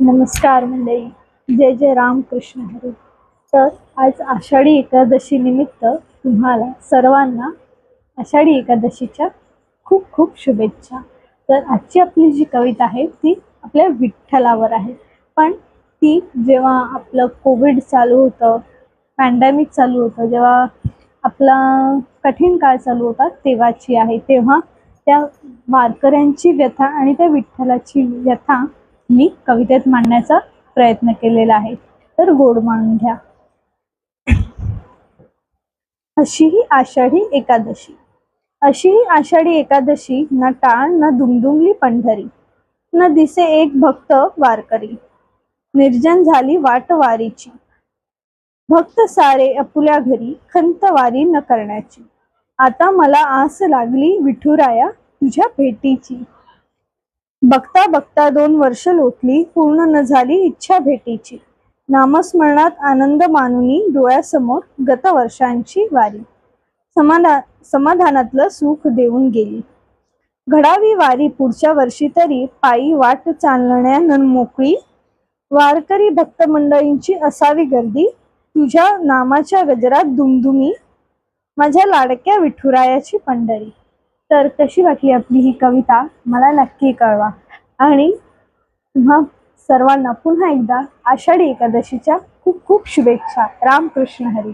नमस्कार मंडळी. जय जय रामकृष्ण हरी. तर आज आषाढी एकादशी निमित्त तुम्हाला सर्वांना आषाढी एकादशीच्या खूप खूप शुभेच्छा. तर आजची आपली जी कविता आहे ती आपल्या विठ्ठलावर आहे. पण ती जेव्हा आपलं कोविड चालू होतं, पॅन्डेमिक चालू होतं, जेव्हा आपला कठीण काळ चालू होता तेव्हाची आहे. तेव्हा त्या वारकऱ्यांची व्यथा आणि त्या विठ्ठलाची व्यथा मी कवितेत मांडण्याचा प्रयत्न केलेला आहे. तर गोड मानून घ्या. अशी ही आषाढी एकादशी, अशी ही आषाढी एकादशी, ना टाळ ना दुमदुमली पंढरी, न दिसे एक भक्त वारकरी, निर्जन झाली वाट वारीची. भक्त सारे आपुल्या घरी, खंत वारी न करण्याची. आता मला आस लागली विठुराया तुझ्या भेटीची. बघता बघता 2 वर्ष लोटली, पूर्ण न झाली इच्छा भेटीची. नामस्मरणात आनंद मानुनी, डोळ्यासमोर गत वर्षांची वारी. समाधानातलं सुख देऊन गेली. घडावी वारी पुढच्या वर्षी तरी, पायी वाट चालण्या मोकळी. वारकरी भक्त मंडळींची असावी गर्दी, तुझ्या नामाच्या गजरात दुमदुमी, माझ्या लाडक्या विठुरायाची पंढरी. तर कशी वाटली आपली ही कविता मला नक्की कळवा. आणि तुम्हा सर्वांना पुन्हा एकदा आषाढी एकादशीच्या खूप खूप शुभेच्छा. रामकृष्ण हरी.